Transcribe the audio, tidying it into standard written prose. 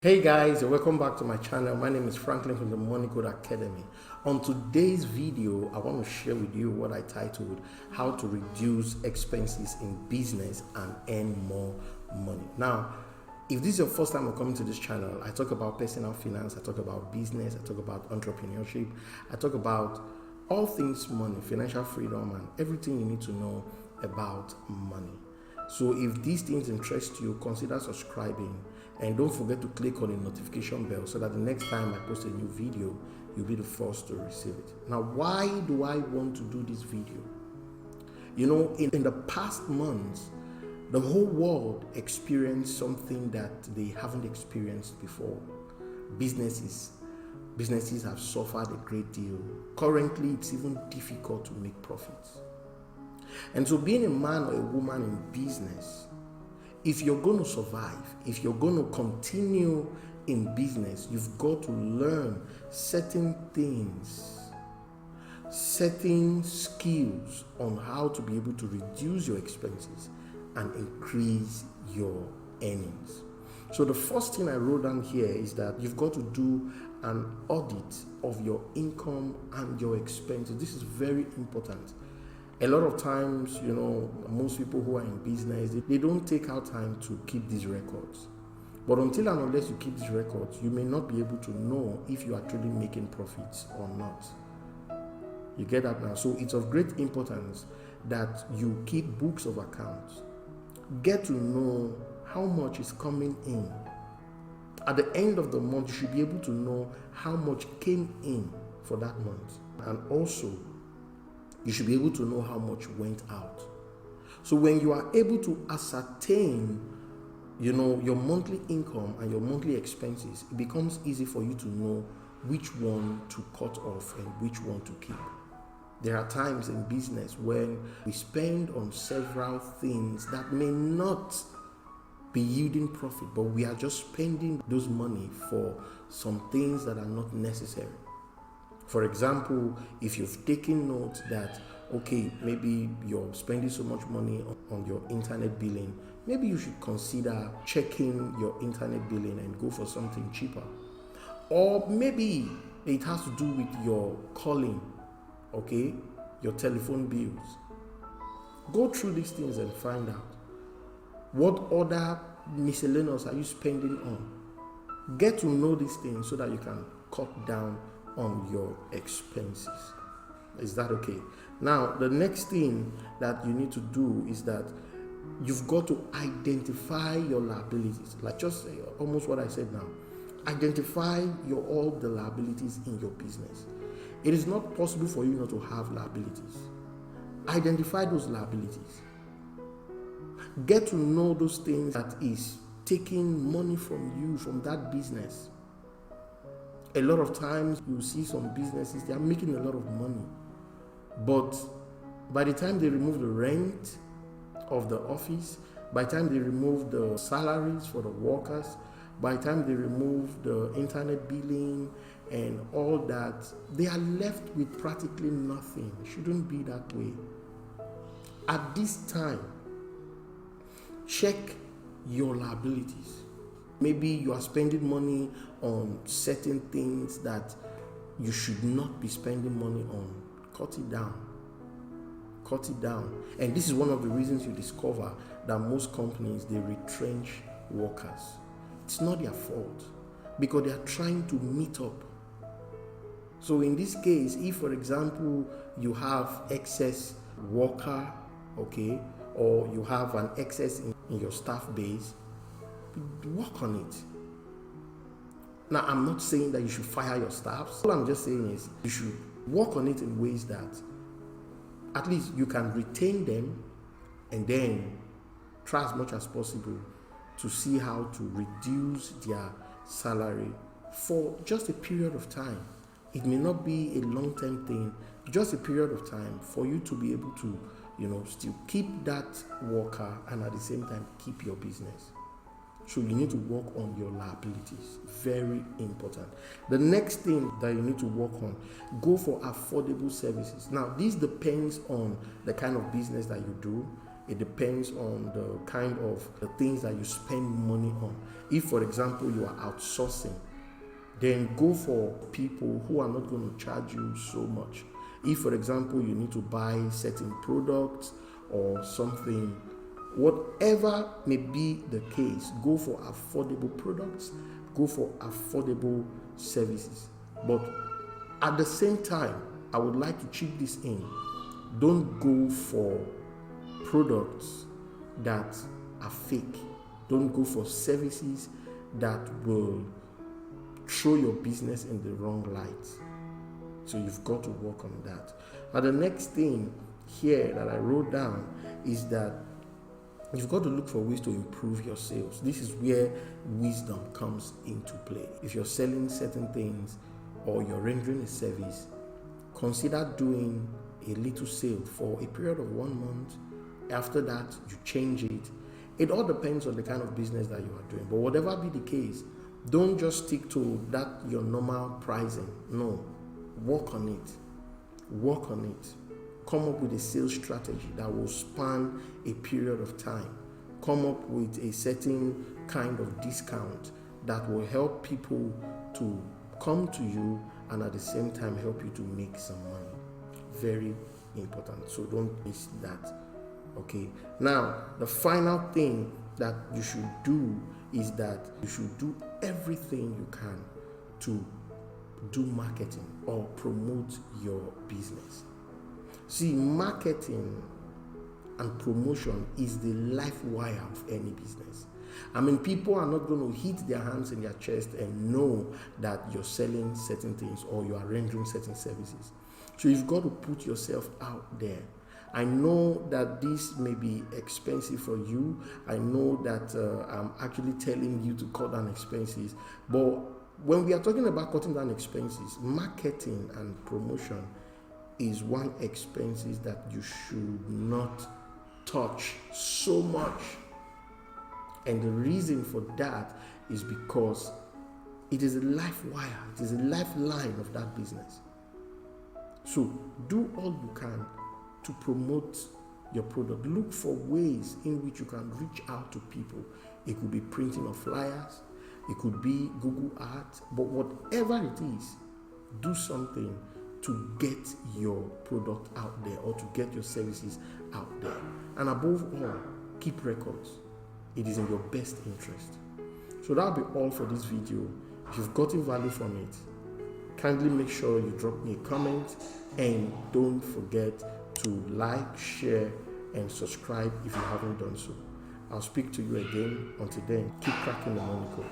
Hey guys, welcome back to my channel. My name is Franklin from the Money Code Academy. On today's video, I want to share with you what I titled How to Reduce Expenses in Business and Earn More Money. Now, if this is your first time coming to this channel, I talk about personal finance, I talk about business, I talk about entrepreneurship, I talk about all things money, financial freedom, and everything you need to know about money. So if these things interest you, consider subscribing and don't forget to click on the notification bell so that the next time I post a new video, you'll be the first to receive it. Now, why do I want to do this video? You know, in the past months, the whole world experienced something that they haven't experienced before. Businesses have suffered a great deal. Currently, it's even difficult to make profits. And so being a man or a woman in business, if you're going to survive, if you're going to continue in business, you've got to learn certain things, certain skills on how to be able to reduce your expenses and increase your earnings. So the first thing I wrote down here is that you've got to do an audit of your income and your expenses. This is very important. A lot of times, you know, most people who are in business, they don't take out time to keep these records. But until and unless you keep these records, you may not be able to know if you are truly making profits or not. You get that now? So it's of great importance that you keep books of accounts. Get to know how much is coming in. At the end of the month, you should be able to know how much came in for that month. And also, you should be able to know how much went out. So when you are able to ascertain, you know, your monthly income and your monthly expenses, it becomes easy for you to know which one to cut off and which one to keep. There are times in business when we spend on several things that may not be yielding profit, but we are just spending those money for some things that are not necessary. For example, if you've taken note that, okay, maybe you're spending so much money on your internet billing, maybe you should consider checking your internet billing and go for something cheaper. Or maybe it has to do with your calling, okay, your telephone bills. Go through these things and find out what other miscellaneous are you spending on. Get to know these things so that you can cut down on your expenses. Is that okay? Now, the next thing that you need to do is that you've got to identify your liabilities. Like just almost what I said now. Identify all the liabilities in your business. It is not possible for you not to have liabilities. Identify those liabilities. Get to know those things that is taking money from you, from that business. A lot of times you see some businesses, they are making a lot of money. But by the time they remove the rent of the office, by the time they remove the salaries for the workers, by the time they remove the internet billing and all that, they are left with practically nothing. It shouldn't be that way. At this time, check your liabilities. Maybe you are spending money on certain things that you should not be spending money on. Cut it down. Cut it down. And this is one of the reasons you discover that most companies, they retrench workers. It's not their fault because they are trying to meet up. So in this case, if for example, you have excess worker, okay, or you have an excess in your staff base, work on it. Now, I'm not saying that you should fire your staff. All I'm just saying is you should work on it in ways that at least you can retain them and then try as much as possible to see how to reduce their salary for just a period of time. It may not be a long-term thing, just a period of time for you to be able to, you know, still keep that worker and at the same time keep your business. So you need to work on your liabilities. Very important. The next thing that you need to work on, go for affordable services. Now, this depends on the kind of business that you do. It depends on the kind of the things that you spend money on. If, for example, you are outsourcing, then go for people who are not going to charge you so much. If, for example, you need to buy certain products or something, whatever may be the case, go for affordable products, go for affordable services. But at the same time, I would like to chip this in. Don't go for products that are fake. Don't go for services that will throw your business in the wrong light. So you've got to work on that. Now, the next thing here that I wrote down is that you've got to look for ways to improve your sales. This is where wisdom comes into play. If you're selling certain things or you're rendering a service, consider doing a little sale for a period of 1 month. After that, you change it. It all depends on the kind of business that you are doing. But whatever be the case, don't just stick to that your normal pricing. No, work on it. Work on it. Come up with a sales strategy that will span a period of time. Come up with a certain kind of discount that will help people to come to you and at the same time help you to make some money. Very important. So don't miss that. Okay. Now, the final thing that you should do is that you should do everything you can to do marketing or promote your business. See, marketing and promotion is the life wire of any business. I mean, people are not going to hit their hands in their chest and know that you're selling certain things or you are rendering certain services. So you've got to put yourself out there. I know that this may be expensive for you. I know that I'm actually telling you to cut down expenses. But when we are talking about cutting down expenses, marketing and promotion is one expenses that you should not touch so much. And the reason for that is because it is a life wire, it is a lifeline of that business. So do all you can to promote your product. Look for ways in which you can reach out to people. It could be printing of flyers, it could be Google Ads, but whatever it is, do something to get your product out there or to get your services out there. And above all, keep records. It is in your best interest. So that'll be all for this video. If you've gotten value from it, kindly make sure you drop me a comment and don't forget to like, share, and subscribe if you haven't done so. I'll speak to you again. Until then, keep cracking the money code.